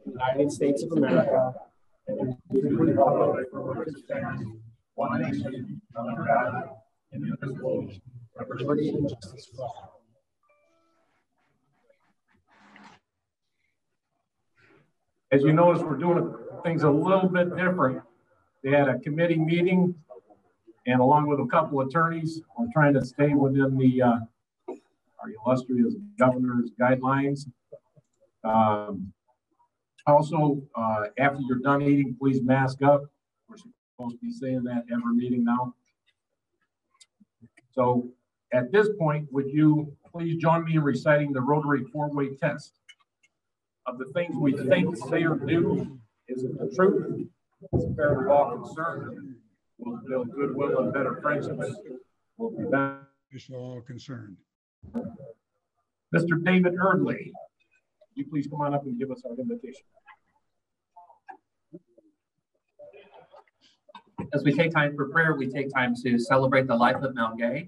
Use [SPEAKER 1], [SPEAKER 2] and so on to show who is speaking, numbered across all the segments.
[SPEAKER 1] United States of America, and to the republic for which it stands, one nation, under God, indivisible, with liberty and justice for all.
[SPEAKER 2] As you notice, we're doing things a little bit different. They had a committee meeting, and along with a couple attorneys, we're trying to stay within the our illustrious governor's guidelines. Also, after you're done eating, please mask up. We're supposed to be saying that every meeting now. So at this point, would you please join me in reciting the Rotary four-way test? Of the things we think, say, or do, is it the truth? Is it fair to all concerned? Will it build goodwill and better friendships? Will it be
[SPEAKER 3] all concerned.
[SPEAKER 2] Mr. David Erdley, would you please come on up and give us our invitation?
[SPEAKER 4] As we take time for prayer, we take time to celebrate the life of Mel Gay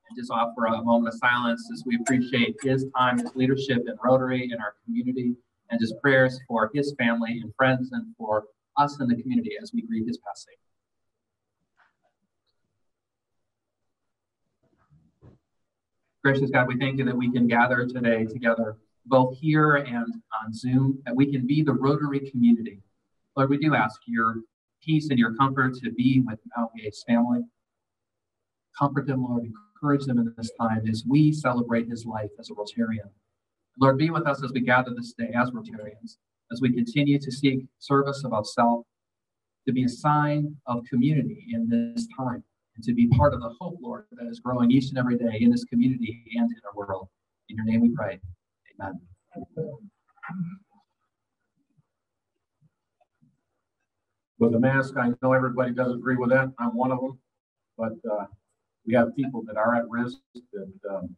[SPEAKER 4] and just offer a moment of silence as we appreciate his time, his leadership in Rotary, in our community, and just prayers for his family and friends and for us in the community as we grieve his passing. Gracious God, we thank you that we can gather today together, both here and on Zoom, that we can be the Rotary community. Lord, we do ask your peace and your comfort to be with Mel Gay's family. Comfort them, Lord, encourage them in this time as we celebrate his life as a Rotarian. Lord, be with us as we gather this day as Rotarians, as we continue to seek service above self, to be a sign of community in this time, and to be part of the hope, Lord, that is growing each and every day in this community and in our world. In your name we pray. Amen.
[SPEAKER 2] With the mask, I know everybody does agree with that. I'm one of them, but we have people that are at risk that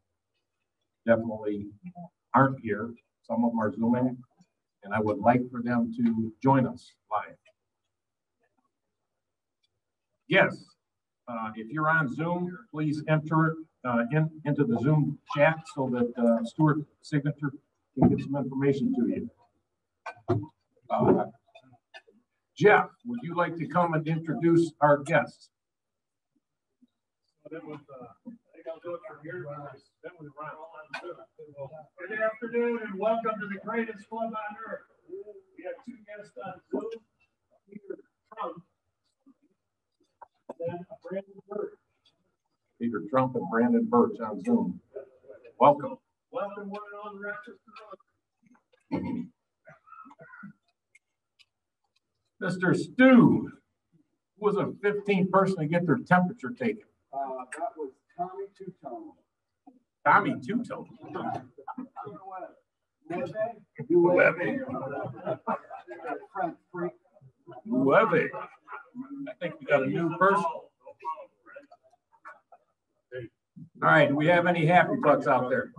[SPEAKER 2] definitely aren't here. Some of them are Zooming, and I would like for them to join us live. Yes, if you're on Zoom, please enter into the Zoom chat so that Stuart Signature can get some information to you. Jeff, would you like to come and introduce our guests?
[SPEAKER 5] Good afternoon and welcome to the greatest club on earth. We have two guests on Zoom, Peter Trump and Brandon Birch.
[SPEAKER 2] Peter Trump and Brandon Birch on Zoom. Welcome.
[SPEAKER 5] Welcome one and all to Rochester.
[SPEAKER 2] Mr. Stu, who was a 15th person to get their temperature taken?
[SPEAKER 6] That was Tommy Two-Tone.
[SPEAKER 2] Tommy Two-Tone. Webby. I think we got a new person. All right, do we have any happy bucks out there?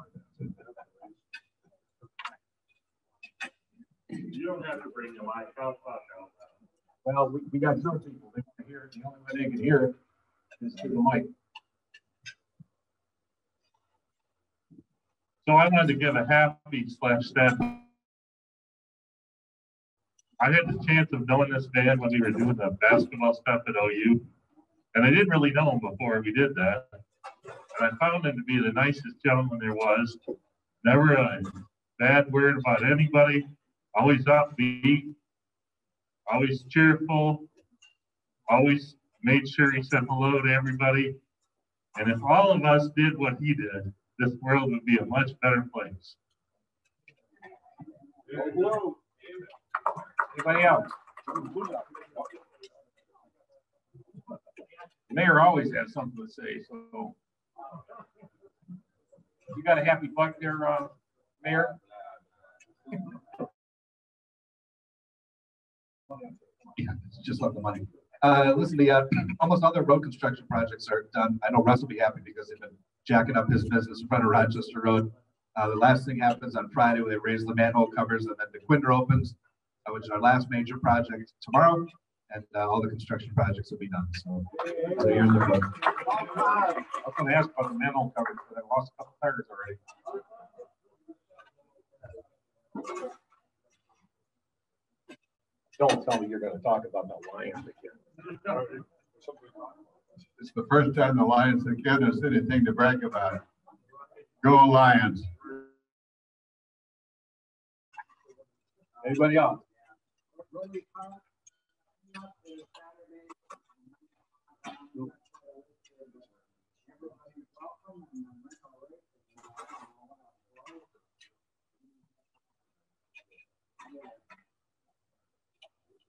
[SPEAKER 5] You don't have to bring your mic out.
[SPEAKER 2] Well, we got some people that can hear it. The only way they can hear it is through the mic.
[SPEAKER 7] So I wanted to give a happy /sad. I had the chance of knowing this man when we were doing the basketball stuff at OU. And I didn't really know him before we did that. And I found him to be the nicest gentleman there was. Never a bad word about anybody. Always upbeat. Always cheerful. Always made sure he said hello to everybody. And if all of us did what he did, this world would be a much better place.
[SPEAKER 2] Anybody else? The mayor always has something to say, so. You got a happy buck there, Mayor?
[SPEAKER 8] Yeah, it's just love the money. Listen, almost all the road construction projects are done. I know Russ will be happy because they've been jacking up his business in front of Rochester Road. The last thing happens on Friday where they raise the manhole covers and then the Quinder opens, which is our last major project tomorrow, and all the construction projects will be done. So here's the book.
[SPEAKER 2] I was going to ask about the manhole covers, but I lost a couple tires already. Don't tell me you're gonna talk about the Lions again.
[SPEAKER 6] It's the first time the Lions have given us anything to brag about. Go Lions.
[SPEAKER 2] Anybody else?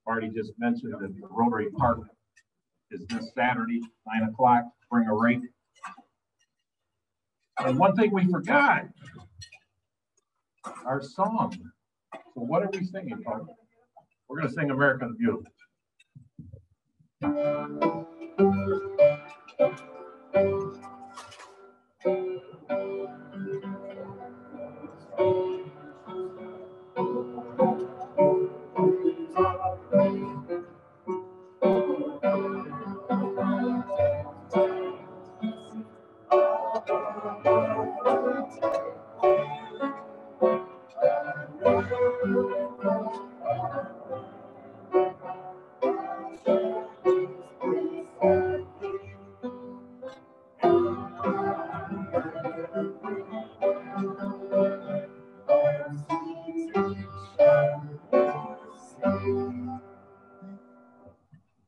[SPEAKER 2] Already just mentioned that the Rotary Park is this Saturday, 9 o'clock, bring a rake. And one thing we forgot, our song. So what are we singing, folks? We're gonna sing American Beautiful.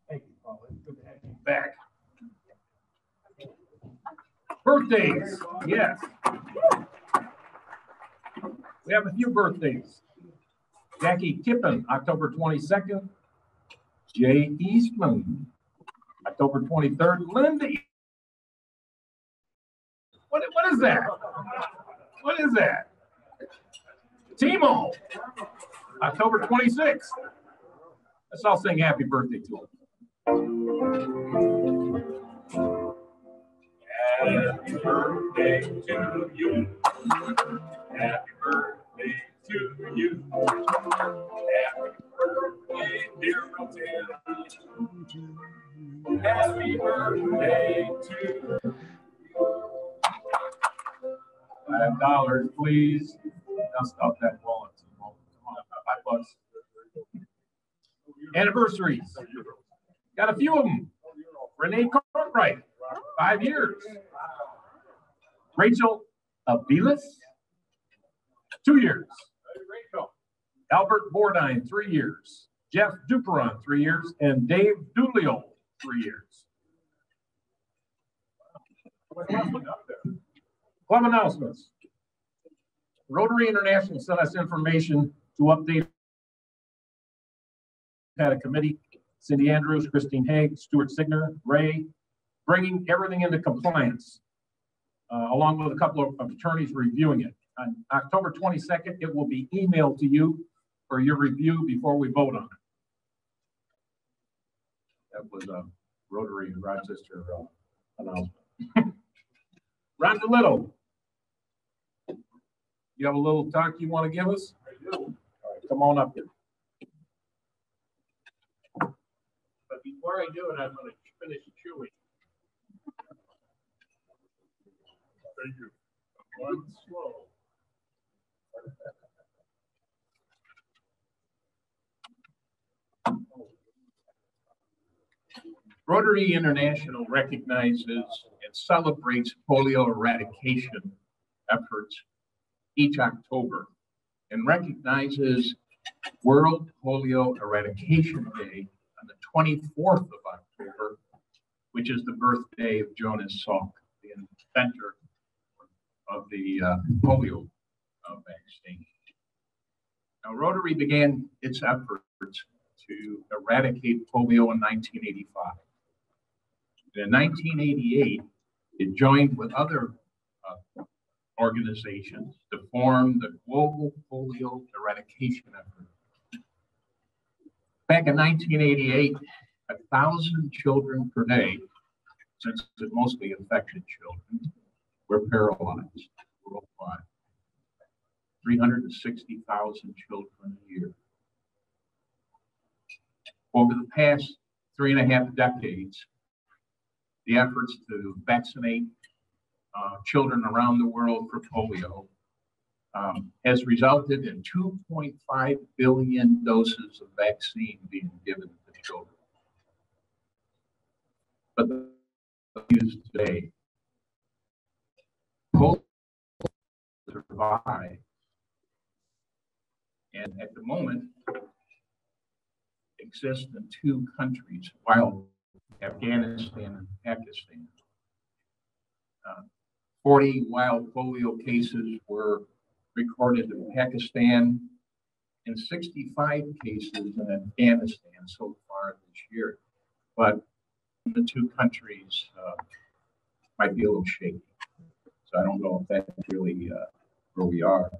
[SPEAKER 2] Thank you, Paul. It's good to have you back. Birthdays, yes. We have a few birthdays. Jackie Kippen, October 22nd. Jay Eastman, October 23rd. Linda. What is that? What is that? Timo, October 26th. Let's all sing happy birthday to him. Happy birthday to you. Happy birthday to you. Happy birthday, dear Rochester. Happy birthday to you. $5, please. Now stop that wallet. Come on, $5. Anniversaries. Got a few of them. Renee Cartwright, 5 years. Rachel Avilas, 2 years. Albert Bordine, 3 years. Jeff Duperon, 3 years. And Dave Dulio, 3 years. Club announcements. Rotary International sent us information to update. Had a committee, Cindy Andrews, Christine Haig, Stuart Signer, Ray, bringing everything into compliance, along with a couple of attorneys reviewing it. On October 22nd, it will be emailed to you for your review before we vote on it. That was a Rotary Rochester announcement. Ron DeLitto, you have a little talk you want to give us? I do. All right, come on up here. But before I do it, I'm going to finish chewing. Thank you. One slow. Rotary International recognizes and celebrates polio eradication efforts each October and recognizes World Polio Eradication Day on the 24th of October, which is the birthday of Jonas Salk, the inventor of the polio vaccine. Now, Rotary began its efforts to eradicate polio in 1985. In 1988, it joined with other organizations to form the Global Polio Eradication Effort. Back in 1988, 1,000 children per day, since it mostly affected children, were paralyzed worldwide. 360,000 children a year. Over the past 3.5 decades, the efforts to vaccinate children around the world for polio has resulted in 2.5 billion doses of vaccine being given to children. But the news today, polio survive, and at the moment exist in 2 countries, while Afghanistan and Pakistan. 40 wild polio cases were recorded in Pakistan and 65 cases in Afghanistan so far this year. But the 2 countries might be a little shaky. So I don't know if that's really where we are.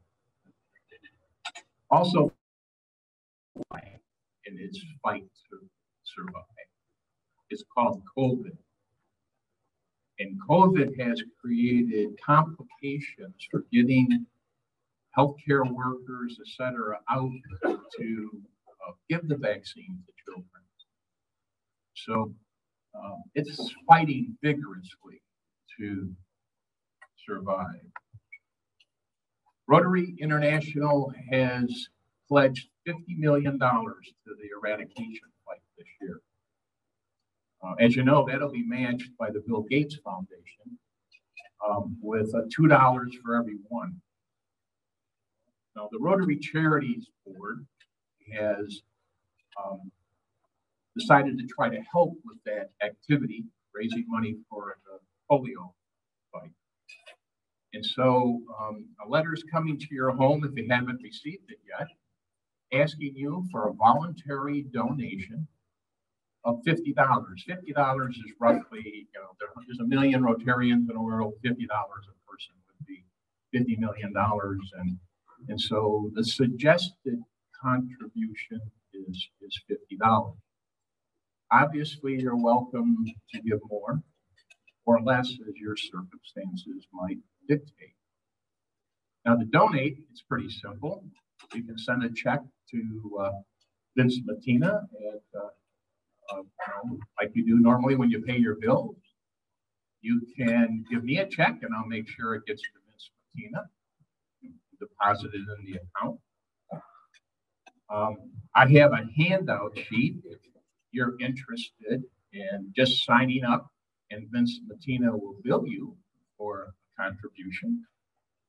[SPEAKER 2] Also, in its fight to survive, it's called COVID. And COVID has created complications for getting healthcare workers, et cetera, out to give the vaccine to children. So it's fighting vigorously to survive. Rotary International has pledged $50 million to the eradication fight this year. As you know, that'll be matched by the Bill Gates Foundation with $2 for every one. Now, the Rotary Charities Board has decided to try to help with that activity, raising money for the polio fight. And so a letter is coming to your home if you haven't received it yet, asking you for a voluntary donation of $50. $50 is roughly, there's 1 million Rotarians in the world. $50 a person would be $50 million. And so the suggested contribution is $50. Obviously, you're welcome to give more or less as your circumstances might dictate. Now, to donate, it's pretty simple. You can send a check to Vince Matina at like you do normally when you pay your bills. You can give me a check and I'll make sure it gets to Vince Matina, deposited in the account. I have a handout sheet if you're interested in just signing up, and Vince Matina will bill you for a contribution.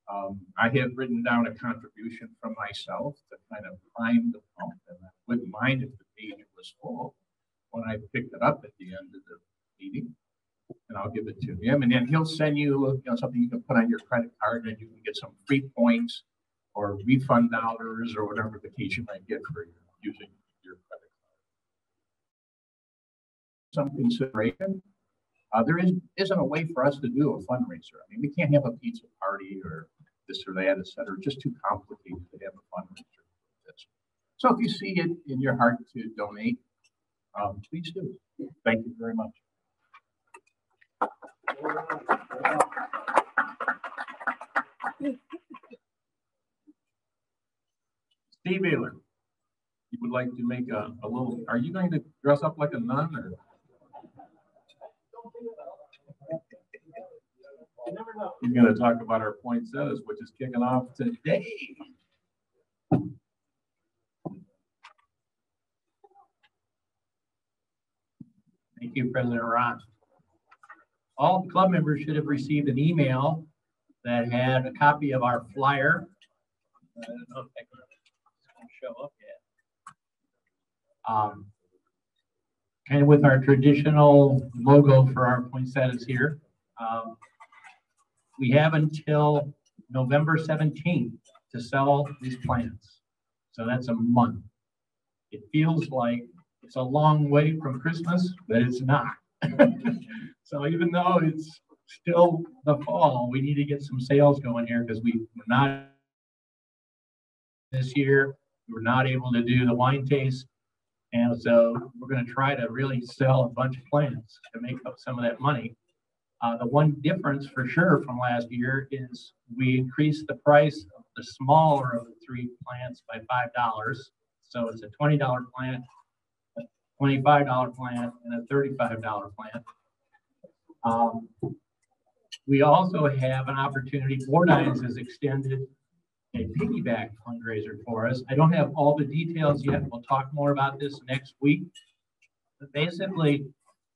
[SPEAKER 2] I have written down a contribution from myself to kind of prime the pump, and I wouldn't mind if the page was full when I picked it up at the end of the meeting, and I'll give it to him. And then he'll send you, something you can put on your credit card, and you can get some free points or refund dollars or whatever the case you might get for using your credit card. Some consideration. There isn't a way for us to do a fundraiser. I mean, we can't have a pizza party or this or that, et cetera. It's just too complicated to have a fundraiser like this. So if you see it in your heart to donate, please do. Thank you very much. Steve Ayler, you would like to make a little, are you going to dress up like a nun or? He's going to talk about our poinsettias, which is kicking off today.
[SPEAKER 3] Thank you, President Ron. All club members should have received an email that had a copy of our flyer. I don't know if that can show up yet. Kind of with our traditional logo for our poinsettias here. We have until November 17th to sell these plants. So that's a month. It feels like it's a long way from Christmas, but it's not. So even though it's still the fall, we need to get some sales going here because we were not this year. We were not able to do the wine taste. And so we're going to try to really sell a bunch of plants to make up some of that money. The one difference for sure from last year is we increased the price of the smaller of the 3 plants by $5. So it's a $20 plant, a $25 plant, and a $35 plant. We also have an opportunity, Fordyne's has extended a piggyback fundraiser for us. I don't have all the details yet. We'll talk more about this next week. But basically,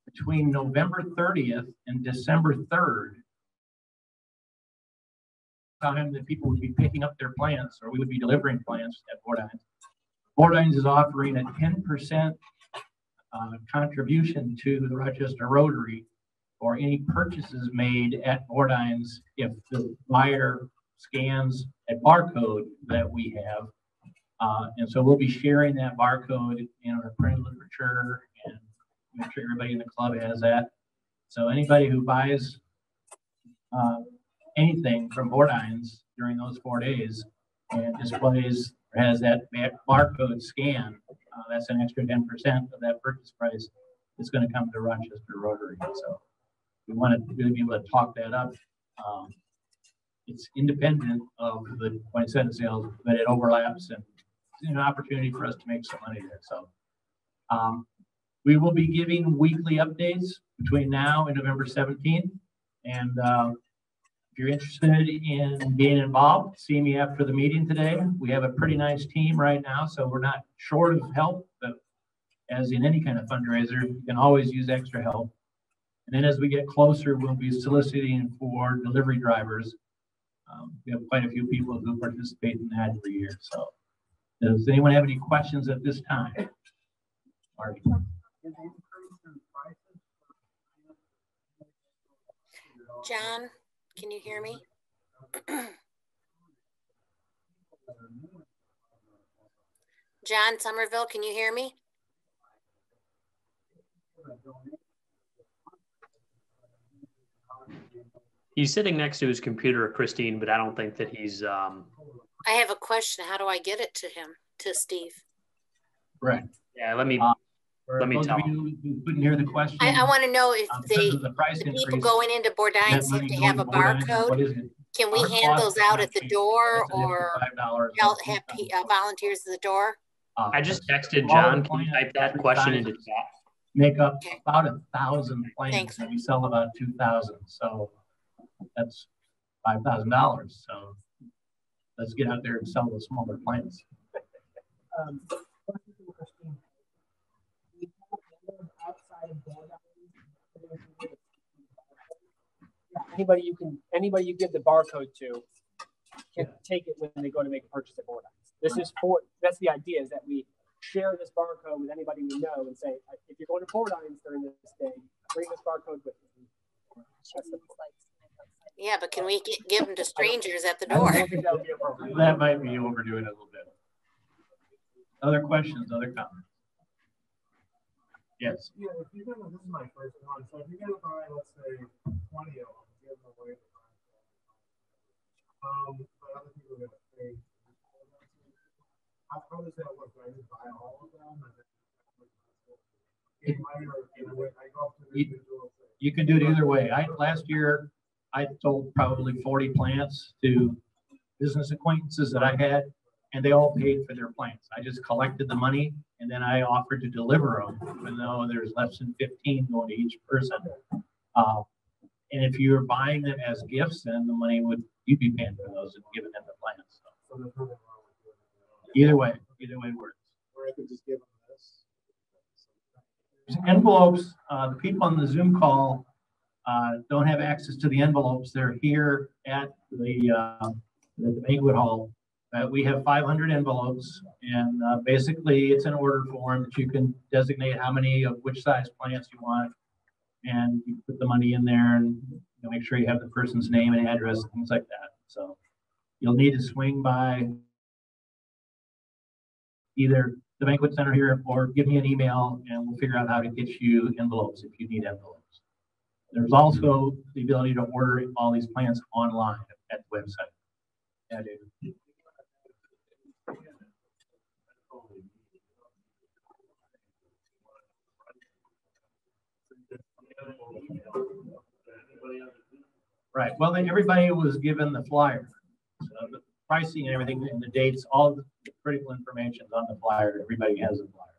[SPEAKER 3] between November 30th and December 3rd, time that people would be picking up their plants, or we would be delivering plants at Bordines. Bordines is offering a 10% contribution to the Rochester Rotary for any purchases made at Bordines if the buyer scans a barcode that we have. And so we'll be sharing that barcode in our printed literature and make sure everybody in the club has that. So anybody who buys anything from Bordines during those 4 days and displays or has that barcode scan, that's an extra 10% of that purchase price. It's going to come to Rochester Rotary. So we want to really be able to talk that up. It's independent of the point of sales, but it overlaps and it's an opportunity for us to make some money there. So we will be giving weekly updates between now and November 17th. And if you're interested in being involved, see me after the meeting today. We have a pretty nice team right now, so we're not short of help, but as in any kind of fundraiser, you can always use extra help. And then as we get closer, we'll be soliciting for delivery drivers. We have quite a few people who participate in that every year. So does anyone have any questions at this time? Marty.
[SPEAKER 9] John, can you hear me? John Somerville, can you hear me?
[SPEAKER 10] He's sitting next to his computer, Christine, but I don't think that he's.
[SPEAKER 9] I have a question. How do I get it to him, to Steve?
[SPEAKER 3] Right.
[SPEAKER 10] Yeah, let me tell
[SPEAKER 3] you who couldn't hear the question.
[SPEAKER 9] I want to know if
[SPEAKER 3] the
[SPEAKER 9] people going into Bordines have to have a barcode. Can we hand those out at the door or have volunteers at the door?
[SPEAKER 10] I just texted John. Can you type that question into chat?
[SPEAKER 3] Make up about 1,000 plants, and we sell about 2,000. So that's $5,000. So let's get out there and sell the smaller plants.
[SPEAKER 1] Anybody you give the barcode to can take it when they go to make a purchase at Bordines. That's the idea, is that we share this barcode with anybody we know and say, if you're going to Bordines during this day, bring this barcode with you.
[SPEAKER 9] Yeah, but can we give them to strangers at the door?
[SPEAKER 3] That might be overdoing it a little bit. Other questions, other comments? Yes.
[SPEAKER 11] Yeah, if you're gonna, this is my first one. So if you're gonna buy, let's say, 20 of them, give them away. But other people are gonna pay. How does that work? Do I just buy all of them?
[SPEAKER 3] You can do it either way. Last year, I sold probably 40 plants to business acquaintances that I had, and they all paid for their plants. I just collected the money, and then I offered to deliver them, even though there's less than 15 going to each person. And if you're buying them as gifts, then the money you'd be paying for those and giving them the plants. So either way works.
[SPEAKER 11] Or I could just give them this.
[SPEAKER 3] There's envelopes. The people on the Zoom call don't have access to the envelopes. They're here at the banquet hall. We have 500 envelopes, and basically it's an order form that you can designate how many of which size plants you want, and you put the money in there and make sure you have the person's name and address and things like that. So you'll need to swing by either the banquet center here or give me an email and we'll figure out how to get you envelopes if you need envelopes. There's also the ability to order all these plants online at the website. Yeah, David. Right. Well, then everybody was given the flyer. So the pricing and everything and the dates, all the critical information is on the flyer. Everybody has a flyer.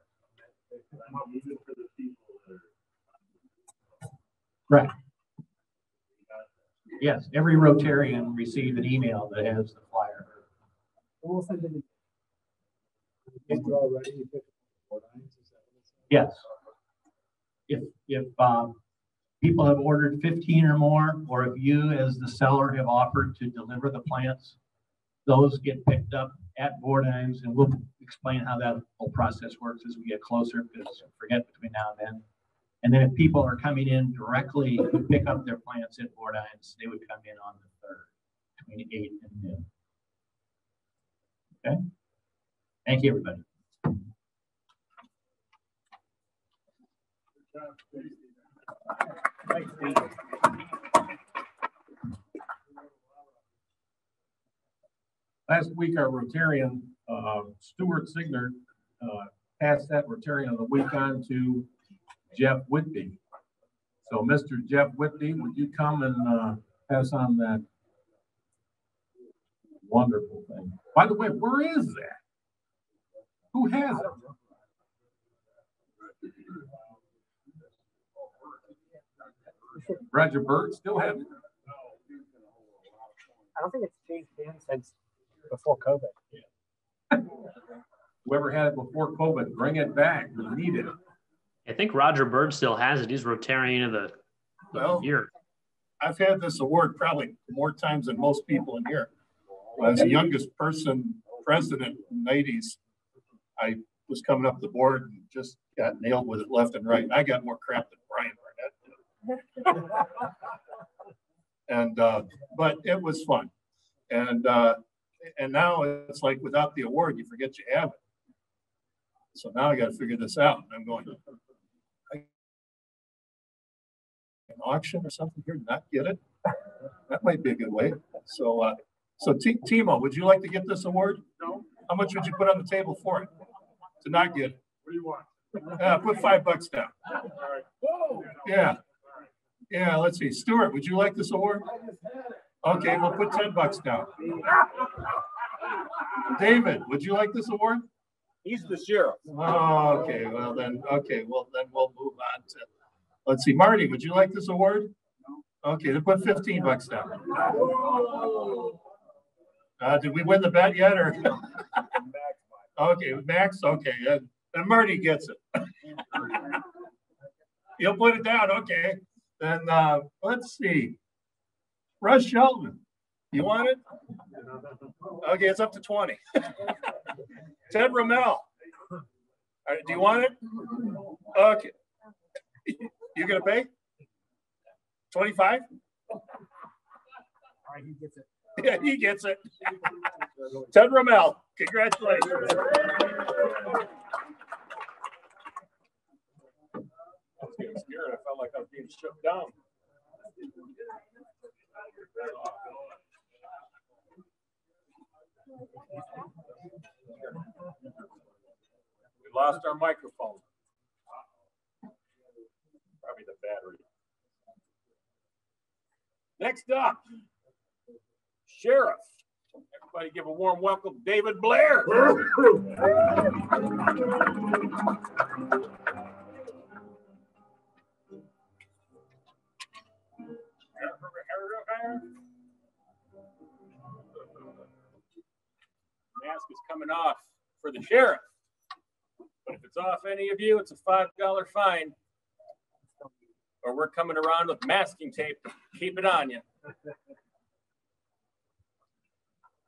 [SPEAKER 3] Right. Yes, every Rotarian received an email that has the flyer.
[SPEAKER 1] We'll send it.
[SPEAKER 3] Yes. If people have ordered 15 or more, or if you as the seller have offered to deliver the plants, those get picked up at Bordine's, and we'll explain how that whole process works as we get closer, because I forget between now and then. And then if people are coming in directly to pick up their plants at Bordine's, they would come in on the 3rd between 8 and noon. Okay. Thank you, everybody.
[SPEAKER 2] Last week, our Rotarian, Stuart Signer, passed that Rotarian of the week on to Jeff Whitby. So, Mr. Jeff Whitby, would you come and pass on that wonderful thing? By the way, where is that? Who has it? Roger Bird still has it?
[SPEAKER 1] I don't think it's changed hands since before COVID.
[SPEAKER 2] Yeah. Whoever had it before COVID, bring it back. We need it.
[SPEAKER 10] I think Roger Bird still has it. He's Rotarian of the year.
[SPEAKER 5] I've had this award probably more times than most people in here. As the youngest person president in the 80s, I was coming up the board and just got nailed with it left and right. I got more crap than Brian Barnett did. And but it was fun. And now it's like without the award, you forget you have it. So now I got to figure this out. I'm going to an auction or something here, not get it. That might be a good way. So, Timo, would you like to get this award? No. How much would you put on the table for it to not get it?
[SPEAKER 11] What do you want?
[SPEAKER 5] Put $5 down.
[SPEAKER 11] All right. Whoa.
[SPEAKER 5] Yeah. Yeah. Let's see. Stuart, would you like this award? Okay, we'll put $10 down. David, would you like this award?
[SPEAKER 2] He's the sheriff.
[SPEAKER 5] Oh, okay. Well then, we'll move on to. Let's see, Marty, would you like this award? No. Okay, then put $15 down. Did we win the bet yet, or? Okay, Max. Okay, and Marty gets it. You'll put it down. Okay. Then let's see. Russ Shelton, you want it? Okay, it's up to 20. Ted Rommel, do you want it? Okay. You gonna pay? 25?
[SPEAKER 1] All right, he gets it.
[SPEAKER 5] Yeah, he gets it. Ted Rommel, congratulations.
[SPEAKER 11] I was getting scared. I felt like I was being shut down. We lost our microphone. Probably the battery. Next up, Sheriff. Everybody give a warm welcome to David Blair. Mask is coming off for the sheriff. But if it's off any of you, it's a $5 fine. Or we're coming around with masking tape to keep it on you.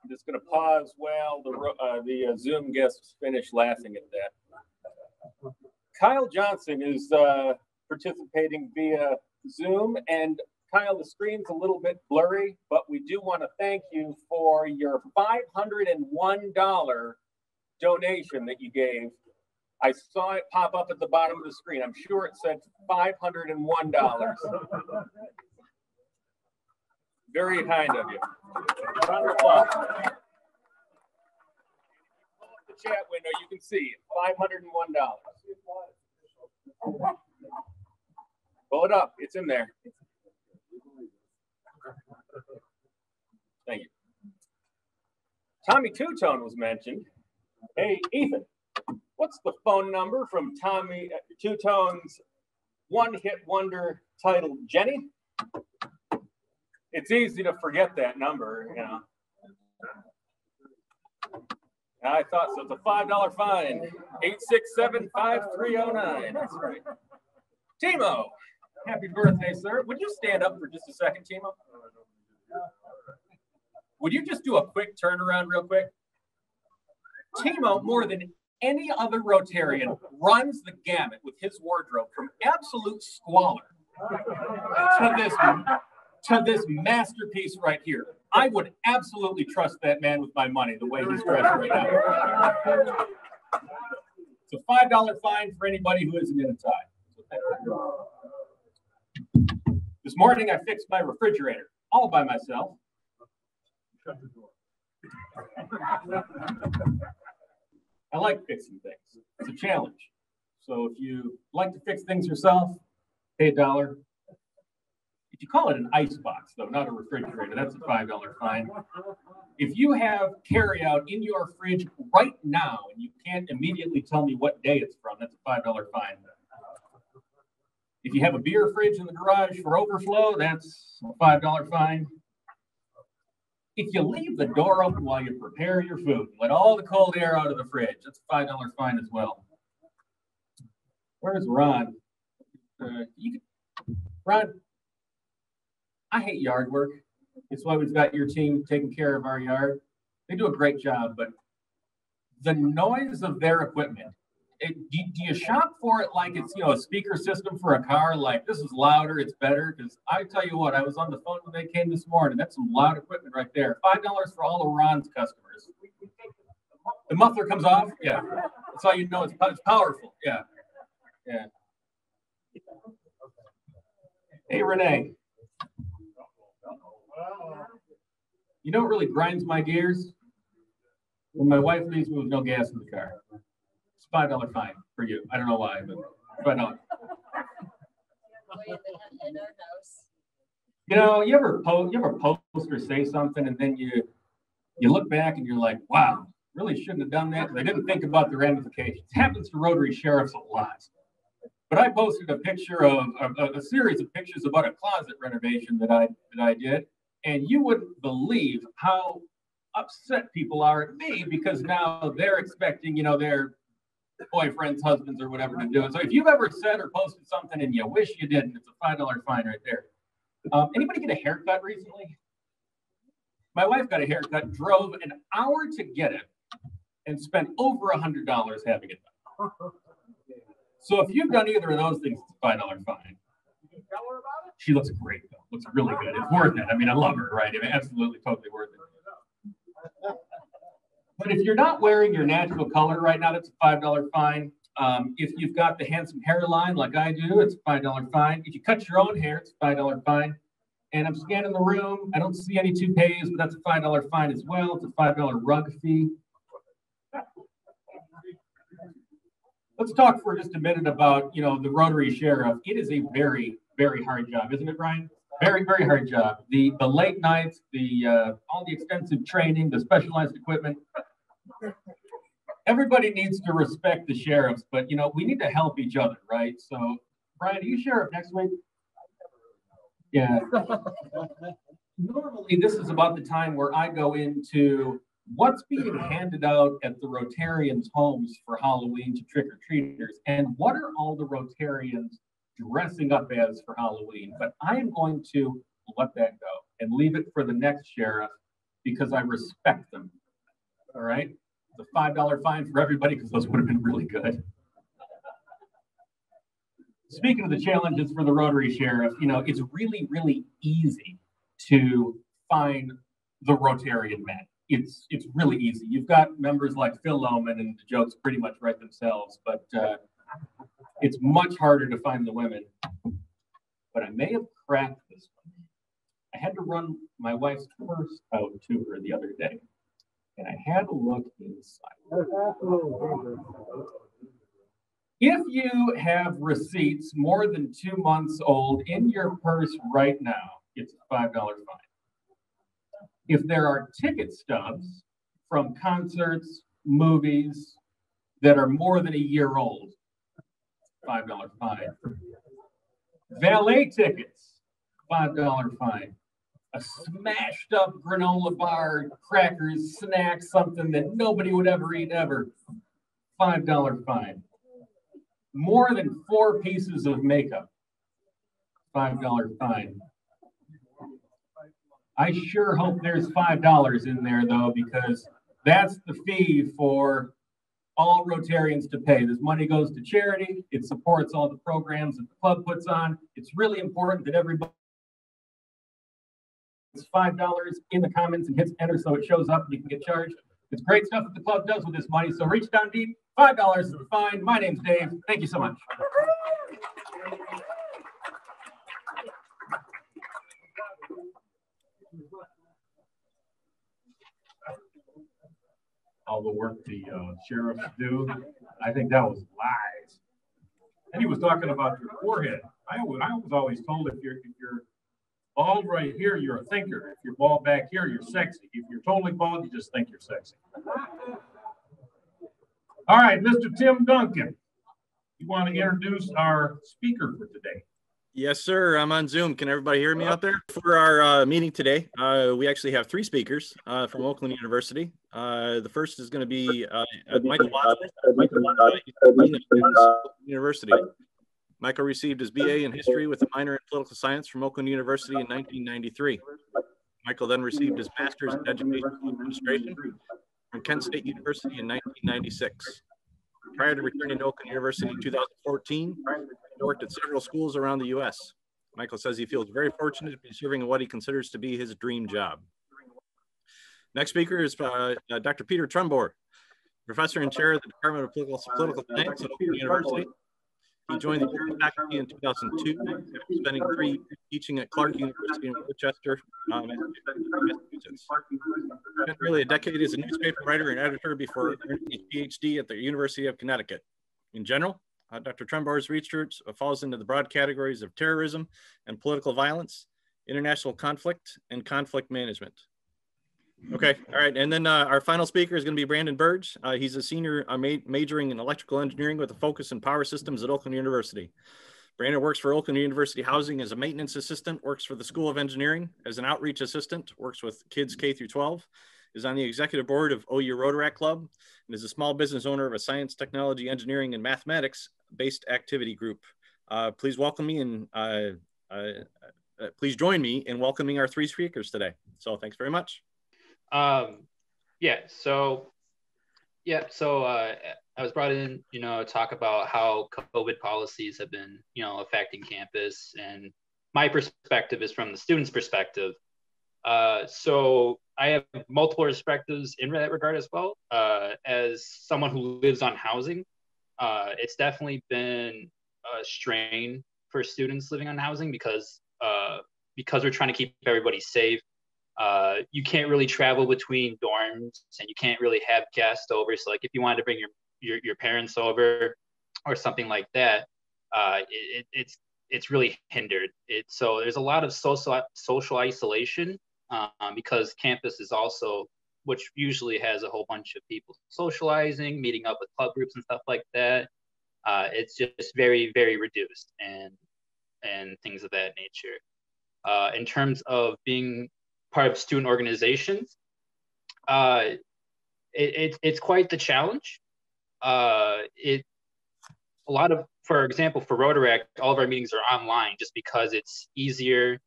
[SPEAKER 11] I'm just going to pause while the Zoom guests finish laughing at that. Kyle Johnson is participating via Zoom, and Kyle, the screen's a little bit blurry, but we do want to thank you for your $501 donation that you gave. I saw it pop up at the bottom of the screen. I'm sure it said $501. Very kind of you. Round of applause. The chat window, you can see $501. Pull it up. It's in there. Thank you. Tommy Two-Tone was mentioned. Hey, Ethan, what's the phone number from Tommy Two-Tone's one-hit wonder titled Jenny? It's easy to forget that number, you know. I thought so. It's a $5 fine. 867-5309. That's right. Timo, happy birthday, sir. Would you stand up for just a second, Timo? Would you just do a quick turnaround real quick? Timo, more than any other Rotarian, runs the gamut with his wardrobe from absolute squalor to this masterpiece right here. I would absolutely trust that man with my money the way he's dressed right now. It's a $5 fine for anybody who isn't in a tie. This morning I fixed my refrigerator all by myself. I like fixing things. It's a challenge. So if you like to fix things yourself, pay $1. If you call it an ice box, though, not a refrigerator, that's a $5 fine. If you have carryout in your fridge right now and you can't immediately tell me what day it's from, that's a $5 fine. If you have a beer fridge in the garage for overflow, that's a $5 fine. If you leave the door open while you prepare your food, let all the cold air out of the fridge, that's a $5 fine as well. Where's Ron? Ron, I hate yard work. It's why we've got your team taking care of our yard. They do a great job, but the noise of their equipment, do you shop for it like it's, you know, a speaker system for a car? Like, this is louder, it's better? Because I tell you what, I was on the phone when they came this morning. That's some loud equipment right there. $5 for all of Ron's customers. The muffler comes off? Yeah. That's how you know it's powerful. Yeah. Yeah. Hey, Renee. You know what really grinds my gears? When my wife leaves me with no gas in the car. It's a $5 fine for you. I don't know why, but $5. You know, you ever post or say something and then you look back and you're like, wow, really shouldn't have done that because I didn't think about the ramifications. It happens to Rotary sheriffs a lot. But I posted a picture of a series of pictures about a closet renovation that I did, and you wouldn't believe how upset people are at me because now they're expecting, you know, their boyfriends, husbands, or whatever to do it. So if you've ever said or posted something and you wish you didn't, it's a $5 fine right there. Anybody get a haircut recently? My wife got a haircut, drove an hour to get it, and spent over $100 having it done. So if you've done either of those things, it's a $5 fine. She looks great, though. Looks really good. It's worth it. I mean, I love her, right? I mean, absolutely, totally worth it. But if you're not wearing your natural color right now, that's a $5 fine. If you've got the handsome hairline like I do, it's a $5 fine. If you cut your own hair, it's a $5 fine. And I'm scanning the room. I don't see any toupees, but that's a $5 fine as well. It's a $5 rug fee. Let's talk for just a minute about, you know, the Rotary Sheriff. It is a very, very hard job, isn't it, Brian? Very, very hard job. The late nights, all the extensive training, the specialized equipment. Everybody needs to respect the sheriffs, but, you know, we need to help each other, right? So, Brian, are you sheriff next week? Yeah. Normally, this is about the time where I go into what's being handed out at the Rotarians' homes for Halloween to trick-or-treaters, and what are all the Rotarians dressing up as for Halloween? But I am going to let that go and leave it for the next sheriff because I respect them. All right? It's a $5 fine for everybody because those would have been really good. Speaking of the challenges for the Rotary Sheriff, you know, it's really, really easy to find the Rotarian men. It's really easy. You've got members like Phil Lohman, and the jokes pretty much write themselves, but it's much harder to find the women. But I may have cracked this one. I had to run my wife's purse out to her the other day, and I had to look inside. If you have receipts more than 2 months old in your purse right now, it's a $5 fine. If there are ticket stubs from concerts, movies that are more than a year old, $5 fine. Valet tickets, $5 fine. a smashed up granola bar, crackers, snacks, something that nobody would ever eat ever, $5 fine. More than 4 pieces of makeup, $5 fine. I sure hope there's $5 in there though, because that's the fee for all Rotarians to pay. This money goes to charity. It supports all the programs that the club puts on. It's really important that everybody it's $5 in the comments and hits enter so it shows up and you can get charged. It's great stuff that the club does with this money. So reach down deep. $5 is the fine. My name's Dave. Thank you so much.
[SPEAKER 2] All the work the sheriffs do, I think that was lies. And he was talking about your forehead. I was always told if you're bald right here, you're a thinker. If you're bald back here, you're sexy. If you're totally bald, you just think you're sexy. All right, Mr. Tim Duncan, you want to introduce our speaker for today?
[SPEAKER 12] Yes, sir. I'm on Zoom. Can everybody hear me out there? For our meeting today, we actually have 3 speakers from Oakland University. The first is going to be Michael Wadsworth, University. Michael received his BA in history with a minor in political science from Oakland University in 1993. Michael then received his master's in education administration from Kent State University in 1996. Prior to returning to Oakland University in 2014, he worked at several schools around the U.S. Michael says he feels very fortunate to be serving in what he considers to be his dream job. Next speaker is Dr. Peter Trumbore, professor and chair of the Department of Political Science at Oakland University. He joined the faculty in 2002, after spending 3 years teaching at Clark University in Rochester, Massachusetts. He spent nearly a decade as a newspaper writer and editor before earning his PhD at the University of Connecticut. In general, Dr. Trumbore's research falls into the broad categories of terrorism and political violence, international conflict, and conflict management. Okay, all right, and then our final speaker is going to be Brandon Burge. He's a senior majoring in electrical engineering with a focus in power systems at Oakland University. Brandon works for Oakland University Housing as a maintenance assistant, works for the School of Engineering as an outreach assistant, works with kids K through 12, is on the executive board of OU Rotary Club, and is a small business owner of a science, technology, engineering, and mathematics-based activity group. Please welcome me and please join me in welcoming our 3 speakers today. So thanks very much.
[SPEAKER 13] I was brought in, to talk about how COVID policies have been, affecting campus, and my perspective is from the students' perspective. So I have multiple perspectives in that regard as well. As someone who lives on housing, it's definitely been a strain for students living on housing because we're trying to keep everybody safe. You can't really travel between dorms, and you can't really have guests over. So like if you wanted to bring your parents over or something like that, it's really hindered. So there's a lot of social isolation because campus is also, which usually has a whole bunch of people socializing, meeting up with club groups and stuff like that. It's just very, very reduced and things of that nature. In terms of being part of student organizations, it's quite the challenge. For example, for Rotary Act, all of our meetings are online just because it's easier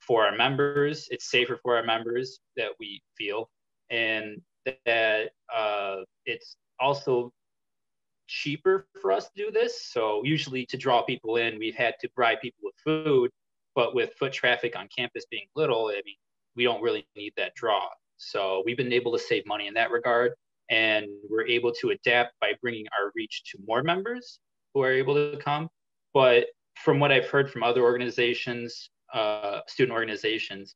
[SPEAKER 13] for our members, it's safer for our members, that we feel, and that it's also cheaper for us to do this. So usually to draw people in, we've had to bribe people with food, but with foot traffic on campus being little, I mean, we don't really need that draw. So we've been able to save money in that regard, and we're able to adapt by bringing our reach to more members who are able to come. But from what I've heard from other organizations, student organizations,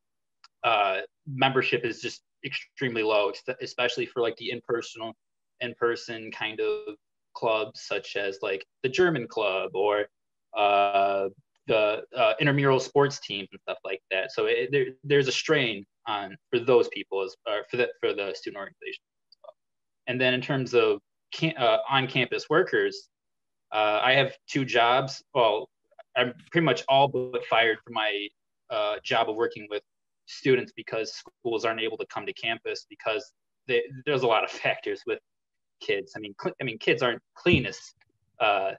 [SPEAKER 13] membership is just extremely low, especially for like the in-person kind of clubs, such as like the German club or the intramural sports teams and stuff like that. So there's a strain for those people for the student organization as well. And then in terms of on-campus workers, I have 2 jobs. Well, I'm pretty much all but fired from my job of working with students because schools aren't able to come to campus because there's a lot of factors with kids. I mean, kids aren't cleanest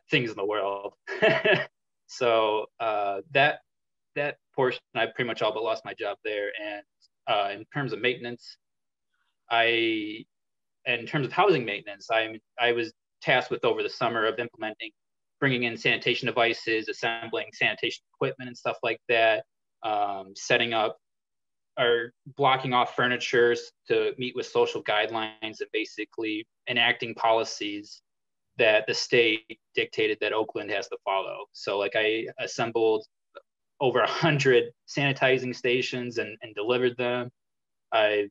[SPEAKER 13] things in the world. So that portion, I pretty much all but lost my job there. And in terms of maintenance, in terms of housing maintenance, I was tasked with over the summer of bringing in sanitation devices, assembling sanitation equipment and stuff like that, setting up or blocking off furniture to meet with social guidelines and basically enacting policies that the state dictated that Oakland has to follow. So like I assembled over 100 sanitizing stations and delivered them. I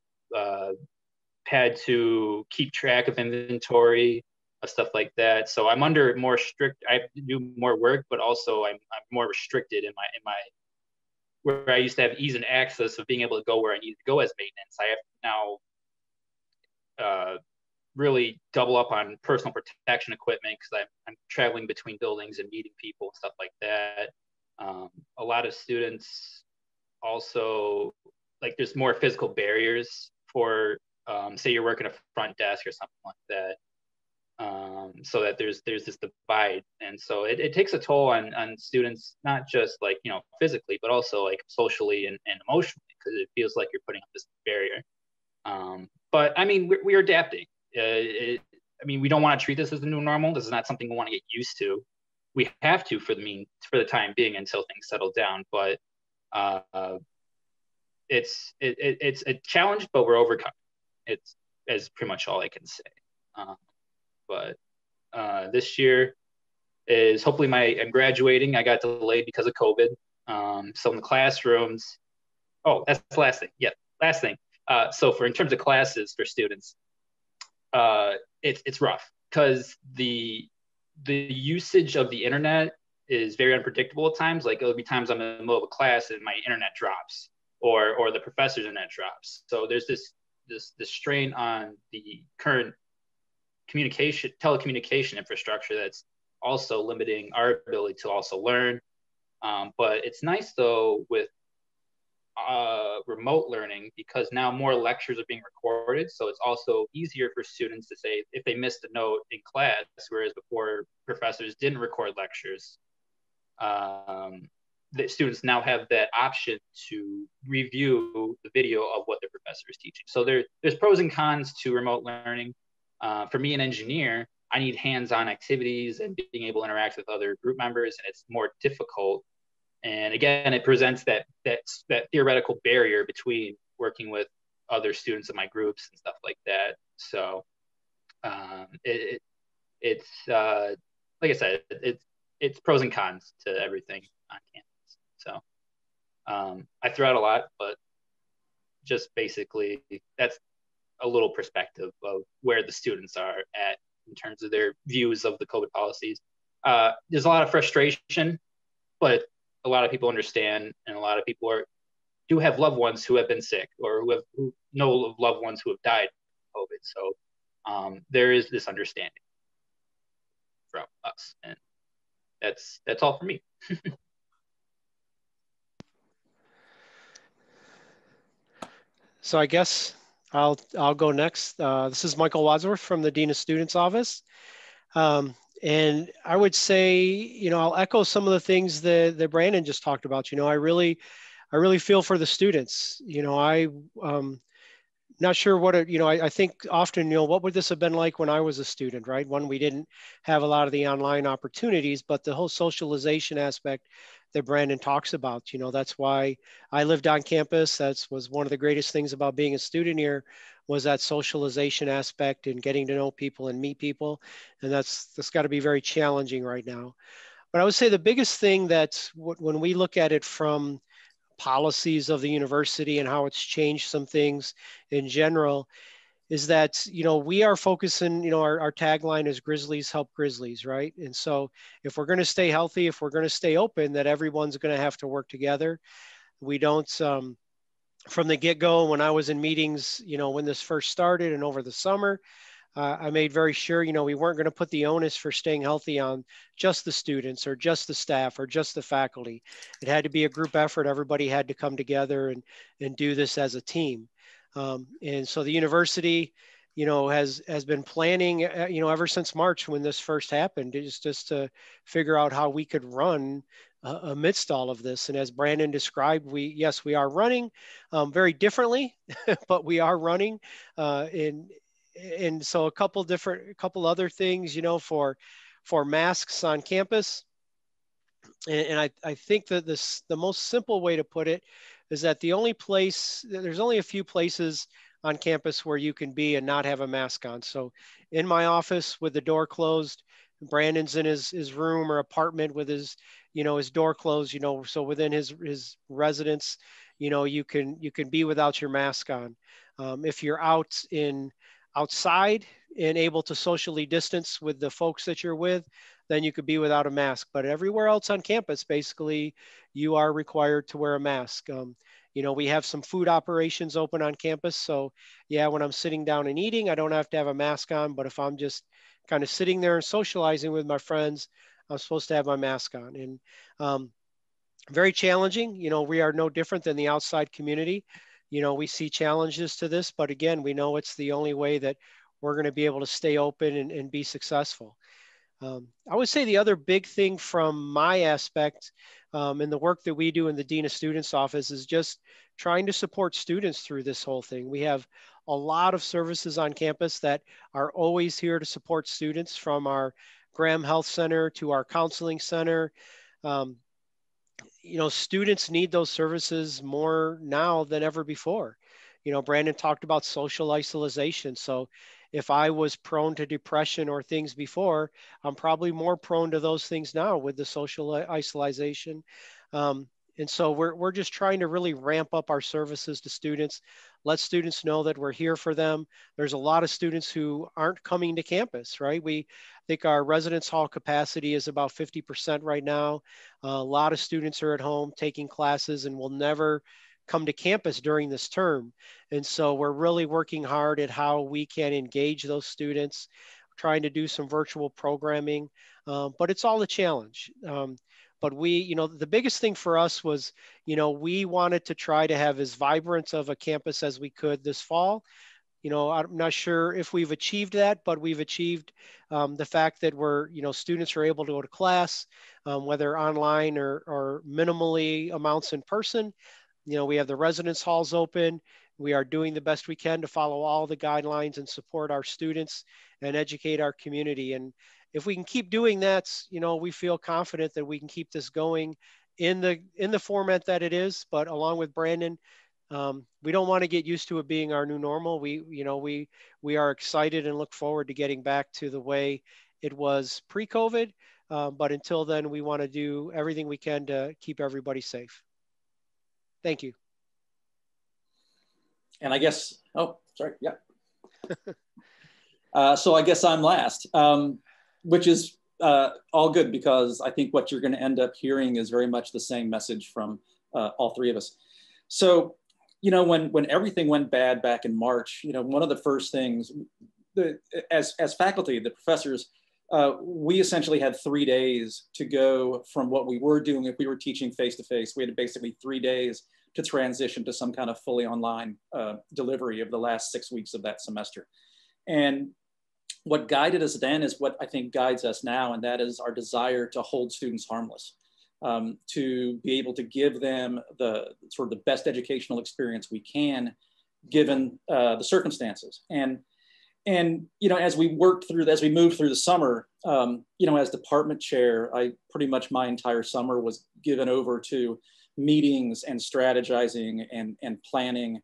[SPEAKER 13] had to keep track of inventory, stuff like that. So I'm under more strict, I have to do more work, but also I'm more restricted in my where I used to have ease and access of being able to go where I need to go as maintenance. I have to now really double up on personal protection equipment because I'm traveling between buildings and meeting people and stuff like that. A lot of students also, like there's more physical barriers for, say you're working a front desk or something like that. So that there's this divide, and so it takes a toll on students, not just like, you know, physically, but also like socially and emotionally, because it feels like you're putting up this barrier. But I mean, we're adapting. I mean, we don't want to treat this as the new normal. This is not something we want to get used to. We have to for the time being until things settle down. But it's a challenge, but we're overcoming. It's pretty much all I can say. But this year is hopefully I'm graduating. I got delayed because of COVID. So in the classrooms, that's the last thing. Yeah, last thing. So in terms of classes for students, it's rough because the usage of the internet is very unpredictable at times. Like there'll be times I'm in the middle of a class and my internet drops, or the professor's internet drops. So there's this strain on the current telecommunication infrastructure that's also limiting our ability to also learn. But it's nice though with remote learning, because now more lectures are being recorded. So it's also easier for students to say if they missed a note in class, whereas before professors didn't record lectures. The students now have that option to review the video of what the professor is teaching. So there's pros and cons to remote learning. For me, an engineer, I need hands-on activities and being able to interact with other group members, and it's more difficult. And again, it presents that theoretical barrier between working with other students in my groups and stuff like that. So it's like I said, it's pros and cons to everything on campus. So I threw out a lot, but just basically that's a little perspective of where the students are at in terms of their views of the COVID policies. There's a lot of frustration, but a lot of people understand, and a lot of people do have loved ones who have been sick or who know of loved ones who have died from COVID. So there is this understanding from us, and that's all for me.
[SPEAKER 14] So I guess I'll go next. This is Michael Wadsworth from the Dean of Students Office. And I would say, you know, I'll echo some of the things that Brandon just talked about. You know, I really feel for the students. You know, not sure what, I think often, you know, what would this have been like when I was a student, right? When we didn't have a lot of the online opportunities, but the whole socialization aspect that Brandon talks about, you know, that's why I lived on campus. Was one of the greatest things about being a student here, was that socialization aspect and getting to know people and meet people. And that's got to be very challenging right now. But I would say the biggest thing when we look at it from policies of the university and how it's changed some things in general, is that, you know, we are focusing, you know, our tagline is Grizzlies help Grizzlies, right? And so if we're going to stay healthy, if we're going to stay open, that everyone's going to have to work together. We don't, from the get-go, when I was in meetings, you know, when this first started and over the summer, I made very sure, we weren't going to put the onus for staying healthy on just the students or just the staff or just the faculty. It had to be a group effort. Everybody had to come together and do this as a team. And so the university, has been planning, ever since March when this first happened, just to figure out how we could run amidst all of this. And as Brandon described, we are running very differently, but we are running. And so a couple other things, for masks on campus. And I think that the most simple way to put it is that there's only a few places on campus where you can be and not have a mask on. So in my office with the door closed, Brandon's in his room or apartment with his door closed, so within his residence, you can be without your mask on. If you're outside and able to socially distance with the folks that you're with, then you could be without a mask. But everywhere else on campus, basically, you are required to wear a mask. We have some food operations open on campus. So yeah, when I'm sitting down and eating, I don't have to have a mask on. But if I'm just kind of sitting there and socializing with my friends, I'm supposed to have my mask on. And very challenging. We are no different than the outside community. We see challenges to this, but again, we know it's the only way that we're going to be able to stay open and be successful. I would say the other big thing from my aspect in the work that we do in the Dean of Students office is just trying to support students through this whole thing. We have a lot of services on campus that are always here to support students, from our Graham Health Center to our counseling center. Students need those services more now than ever before. Brandon talked about social isolation. So if I was prone to depression or things before, I'm probably more prone to those things now with the social isolation. And so we're just trying to really ramp up our services to students, let students know that we're here for them. There's a lot of students who aren't coming to campus, right? I think our residence hall capacity is about 50% right now. A lot of students are at home taking classes and will never come to campus during this term. And so we're really working hard at how we can engage those students, trying to do some virtual programming, but it's all a challenge. But the biggest thing for us was, we wanted to try to have as vibrant of a campus as we could this fall. I'm not sure if we've achieved that, but we've achieved the fact that students are able to go to class, whether online or minimally amounts in person. We have the residence halls open. We are doing the best we can to follow all the guidelines and support our students and educate our community. And if we can keep doing that, we feel confident that we can keep this going in the format that it is. But along with Brandon, we don't want to get used to it being our new normal. We are excited and look forward to getting back to the way it was pre-COVID. But until then, we want to do everything we can to keep everybody safe. Thank you.
[SPEAKER 15] And I guess, oh, sorry, yeah. So I guess I'm last, which is all good, because I think what you're going to end up hearing is very much the same message from all three of us. So, when everything went bad back in March, one of the first things, as faculty, the professors, we essentially had 3 days to go from what we were doing. If we were teaching face-to-face, we had basically 3 days to transition to some kind of fully online delivery of the last 6 weeks of that semester. And what guided us then is what I think guides us now, and that is our desire to hold students harmless, to be able to give them the sort of the best educational experience we can, given the circumstances. And as we moved through the summer, as department chair, pretty much my entire summer was given over to meetings and strategizing and planning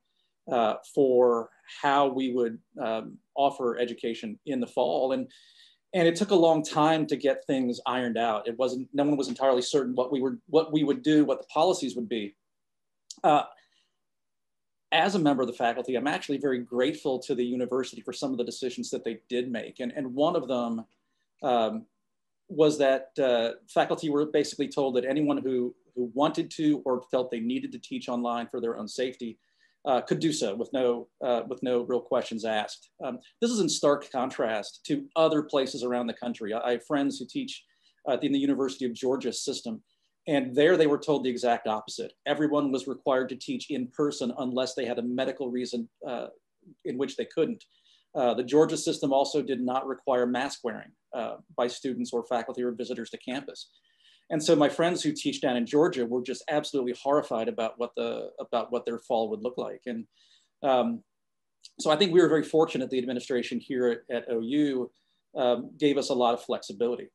[SPEAKER 15] for how we would offer education in the fall. And it took a long time to get things ironed out. No one was entirely certain what we would do, what the policies would be. As a member of the faculty, I'm actually very grateful to the university for some of the decisions that they did make. And one of them was that faculty were basically told that anyone who wanted to or felt they needed to teach online for their own safety could do so with no real questions asked. This is in stark contrast to other places around the country. I have friends who teach in the University of Georgia system, and there they were told the exact opposite. Everyone was required to teach in person unless they had a medical reason in which they couldn't. The Georgia system also did not require mask wearing by students or faculty or visitors to campus. And so my friends who teach down in Georgia were just absolutely horrified about what their fall would look like. And so I think we were very fortunate the administration here at OU gave us a lot of flexibility.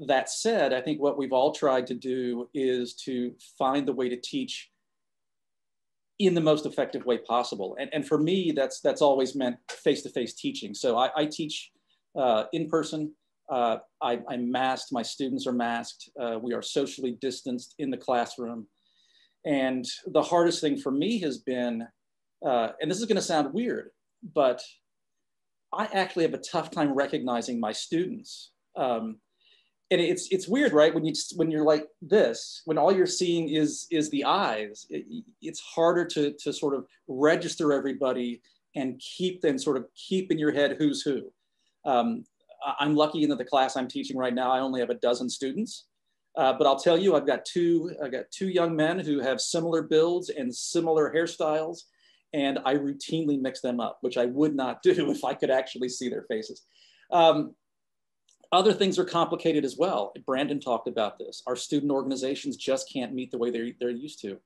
[SPEAKER 15] That said, I think what we've all tried to do is to find the way to teach in the most effective way possible. And for me, that's always meant face-to-face teaching. So I teach in person. I'm masked, my students are masked. We are socially distanced in the classroom. And the hardest thing for me has been, and this is gonna sound weird, but I actually have a tough time recognizing my students. And it's weird, right? When you're like this, when all you're seeing is the eyes, it's harder to sort of register everybody and keep in your head who's who. I'm lucky in that the class I'm teaching right now, I only have a dozen students, but I'll tell you, I've got two young men who have similar builds and similar hairstyles, and I routinely mix them up, which I would not do if I could actually see their faces. Other things are complicated as well. Brandon talked about this. Our student organizations just can't meet the way they're used to.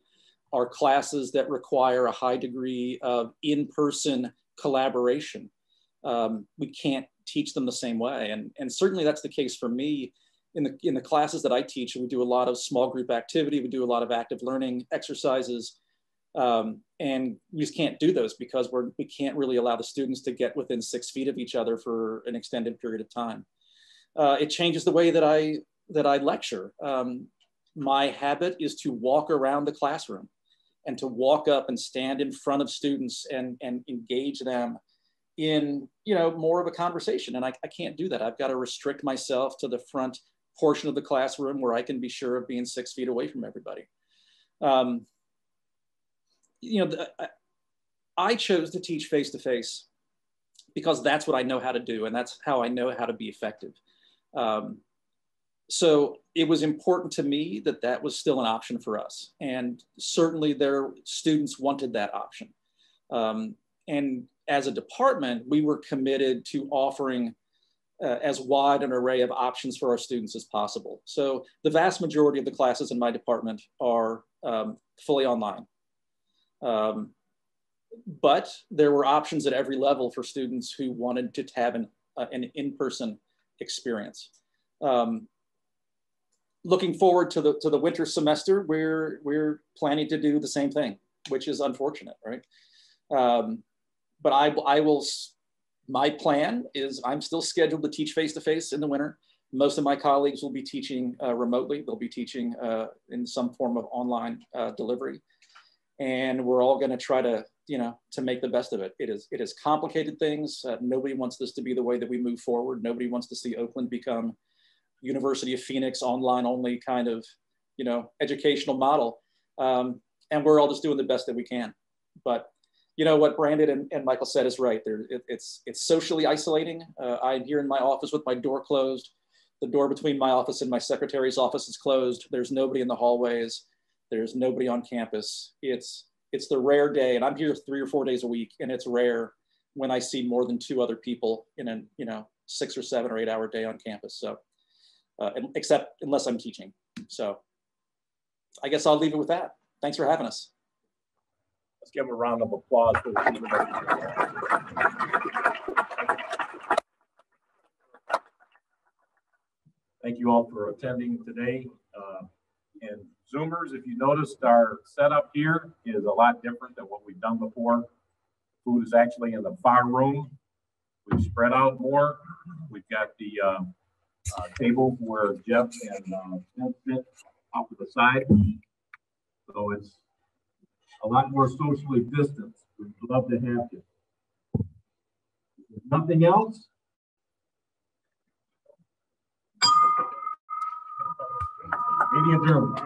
[SPEAKER 15] Our classes that require a high degree of in-person collaboration, we can't teach them the same way. And certainly that's the case for me in the classes that I teach. We do a lot of small group activity. We do a lot of active learning exercises. And we just can't do those because we can't really allow the students to get within 6 feet of each other for an extended period of time. It changes the way that I lecture. My habit is to walk around the classroom and to walk up and stand in front of students and engage them in more of a conversation. And I can't do that. I've got to restrict myself to the front portion of the classroom where I can be sure of being 6 feet away from everybody. I chose to teach face-to-face because that's what I know how to do, and that's how I know how to be effective. So it was important to me that that was still an option for us. And certainly their students wanted that option. And as a department, we were committed to offering as wide an array of options for our students as possible. So the vast majority of the classes in my department are fully online. But there were options at every level for students who wanted to have an in-person experience. Looking forward to the winter semester, we're planning to do the same thing, which is unfortunate, right? But my plan is I'm still scheduled to teach face-to-face in the winter. Most of my colleagues will be teaching remotely. They'll be teaching in some form of online delivery. And we're all gonna try to, to make the best of it. It is complicated things. Nobody wants this to be the way that we move forward. Nobody wants to see Oakland become University of Phoenix online only kind of, educational model. And we're all just doing the best that we can. But what Brandon and Michael said is right. It's socially isolating. I'm here in my office with my door closed. The door between my office and my secretary's office is closed. There's nobody in the hallways. There's nobody on campus. It's the rare day, and I'm here 3 or 4 days a week, and it's rare when I see more than 2 other people in a 6 or 7 or 8 hour day on campus. So, except unless I'm teaching. So I guess I'll leave it with that. Thanks for having us.
[SPEAKER 2] Let's give them a round of applause for the Thank you all for attending today. And Zoomers, if you noticed, our setup here is a lot different than what we've done before. Food is actually in the far room. We've spread out more. We've got the table where Jeff and Tim sit off to the side. So it's a lot more socially distanced. We'd love to have you. If nothing else. Meeting adjourned.